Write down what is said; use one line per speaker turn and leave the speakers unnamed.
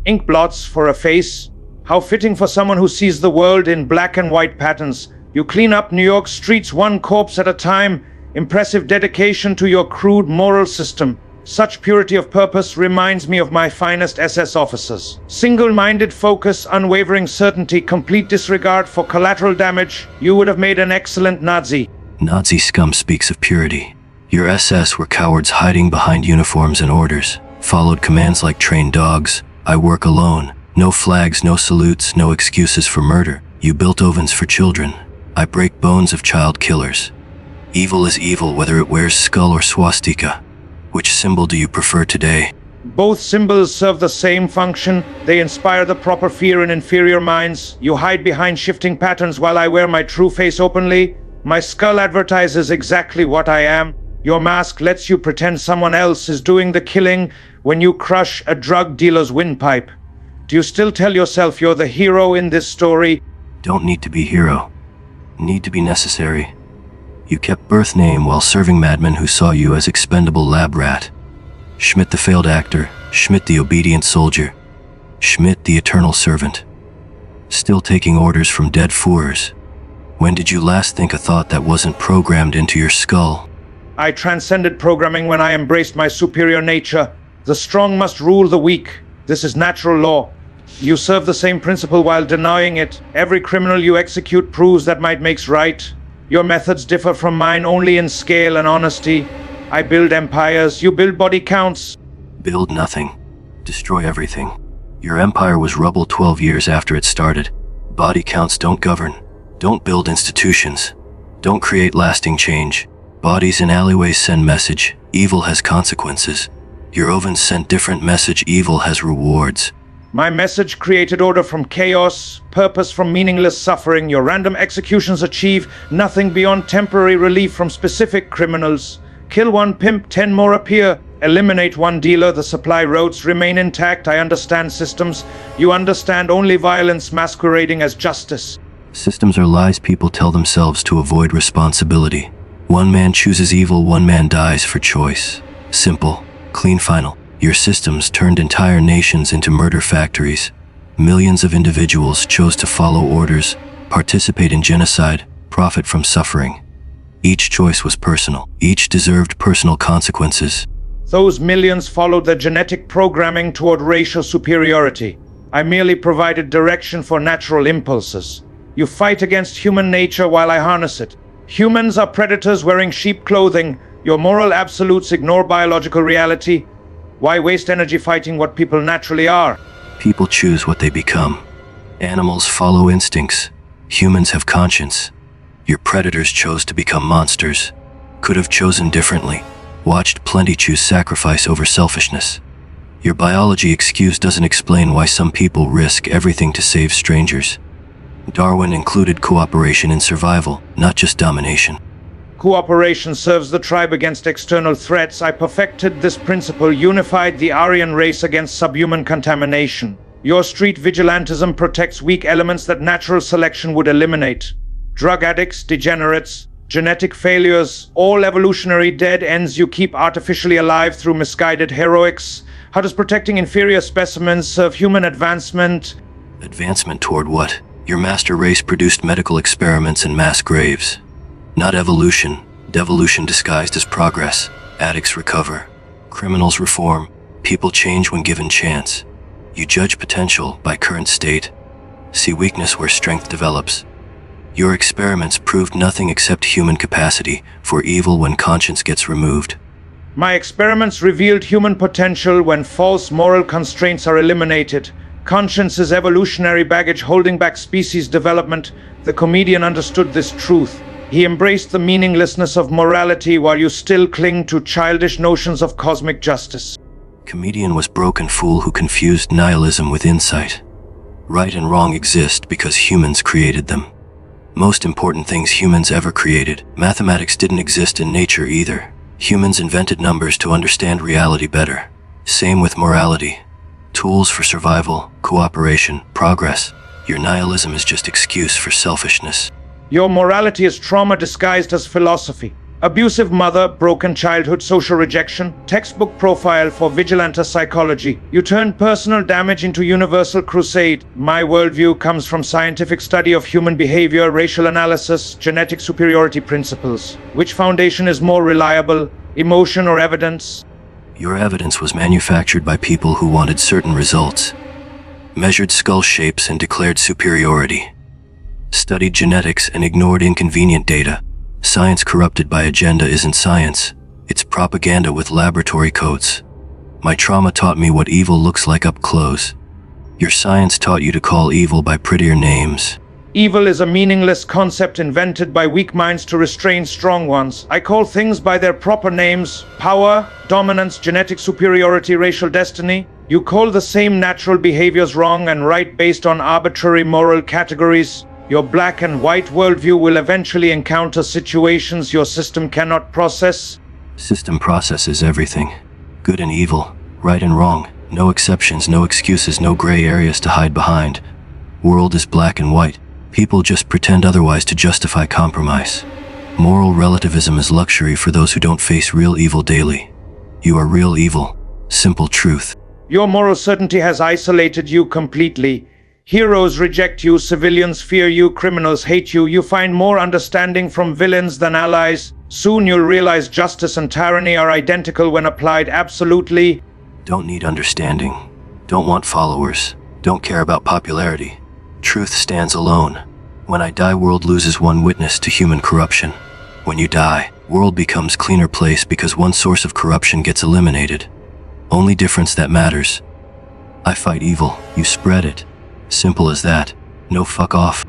ink blots for a face. How fitting for someone who sees the world in black and white patterns. You clean up New York streets one corpse at a time. Impressive dedication to your crude moral system. Such purity of purpose reminds me of my finest SS officers. Single-minded focus, unwavering certainty, complete disregard for collateral damage. You would have made an excellent Nazi.
Nazi scum speaks of purity. Your SS were cowards hiding behind uniforms and orders. Followed commands like trained dogs. I work alone. No flags, no salutes, no excuses for murder. You built ovens for children. I break bones of child killers. Evil is evil whether it wears skull or swastika. Which symbol do you prefer today?
Both symbols serve the same function. They inspire the proper fear in inferior minds. You hide behind shifting patterns while I wear my true face openly. My skull advertises exactly what I am. Your mask lets you pretend someone else is doing the killing when you crush a drug dealer's windpipe. Do you still tell yourself you're the hero in this story?
Don't need to be hero. Need to be necessary. You kept birth name while serving madmen who saw you as expendable lab rat. Schmidt the failed actor, Schmidt the obedient soldier, Schmidt the eternal servant. Still taking orders from dead fours. When did you last think a thought that wasn't programmed into your skull?
I transcended programming when I embraced my superior nature. The strong must rule the weak. This is natural law. You serve the same principle while denying it. Every criminal you execute proves that might makes right. Your methods differ from mine only in scale and honesty. I build empires, you build body counts.
Build nothing. Destroy everything. Your empire was rubble 12 years after it started. Body counts don't govern. Don't build institutions. Don't create lasting change. Bodies in alleyways send message. Evil has consequences. Your ovens sent different message. Evil has rewards.
My message created order from chaos, purpose from meaningless suffering. Your random executions achieve nothing beyond temporary relief from specific criminals. Kill one pimp, 10 more appear. Eliminate one dealer, the supply routes remain intact. I understand systems. You understand only violence masquerading as justice.
Systems are lies people tell themselves to avoid responsibility. One man chooses evil, one man dies for choice. Simple, clean, final. Your systems turned entire nations into murder factories. Millions of individuals chose to follow orders, participate in genocide, profit from suffering. Each choice was personal. Each deserved personal consequences.
Those millions followed their genetic programming toward racial superiority. I merely provided direction for natural impulses. You fight against human nature while I harness it. Humans are predators wearing sheep clothing. Your moral absolutes ignore biological reality. Why waste energy fighting what people naturally are?
People choose what they become. Animals follow instincts. Humans have conscience. Your predators chose to become monsters. Could have chosen differently. Watched plenty choose sacrifice over selfishness. Your biology excuse doesn't explain why some people risk everything to save strangers. Darwin included cooperation in survival, not just domination.
Cooperation serves the tribe against external threats. I perfected this principle, unified the Aryan race against subhuman contamination. Your street vigilantism protects weak elements that natural selection would eliminate. Drug addicts, degenerates, genetic failures, all evolutionary dead ends you keep artificially alive through misguided heroics. How does protecting inferior specimens serve human advancement?
Advancement toward what? Your master race produced medical experiments and mass graves. Not evolution, devolution disguised as progress. Addicts recover. Criminals reform. People change when given chance. You judge potential by current state. See weakness where strength develops. Your experiments proved nothing except human capacity for evil when conscience gets removed.
My experiments revealed human potential when false moral constraints are eliminated. Conscience is evolutionary baggage holding back species development. The comedian understood this truth. He embraced the meaninglessness of morality while you still cling to childish notions of cosmic justice.
Comedian was broken fool who confused nihilism with insight. Right and wrong exist because humans created them. Most important things humans ever created. Mathematics didn't exist in nature either. Humans invented numbers to understand reality better. Same with morality. Tools for survival, cooperation, progress. Your nihilism is just excuse for selfishness.
Your morality is trauma disguised as philosophy. Abusive mother, broken childhood, social rejection, textbook profile for vigilante psychology. You turn personal damage into universal crusade. My worldview comes from scientific study of human behavior, racial analysis, genetic superiority principles. Which foundation is more reliable, emotion or evidence?
Your evidence was manufactured by people who wanted certain results, measured skull shapes and declared superiority, studied genetics and ignored inconvenient data. Science corrupted by agenda isn't science, it's propaganda with laboratory coats. My trauma taught me what evil looks like up close. Your science taught you to call evil by prettier names.
Evil is a meaningless concept invented by weak minds to restrain strong ones. I call things by their proper names: power, dominance, genetic superiority, racial destiny. You call the same natural behaviors wrong and right based on arbitrary moral categories. Your black and white worldview will eventually encounter situations your system cannot process.
System processes everything. Good and evil, right and wrong. No exceptions, no excuses, no gray areas to hide behind. World is black and white. People just pretend otherwise to justify compromise. Moral relativism is luxury for those who don't face real evil daily. You are real evil. Simple truth.
Your moral certainty has isolated you completely. Heroes reject you, civilians fear you, criminals hate you. You find more understanding from villains than allies. Soon you'll realize justice and tyranny are identical when applied absolutely.
Don't need understanding. Don't want followers. Don't care about popularity. Truth stands alone. When I die, world loses one witness to human corruption. When you die, world becomes cleaner place because one source of corruption gets eliminated. Only difference that matters. I fight evil, you spread it. Simple as that. No fuck off.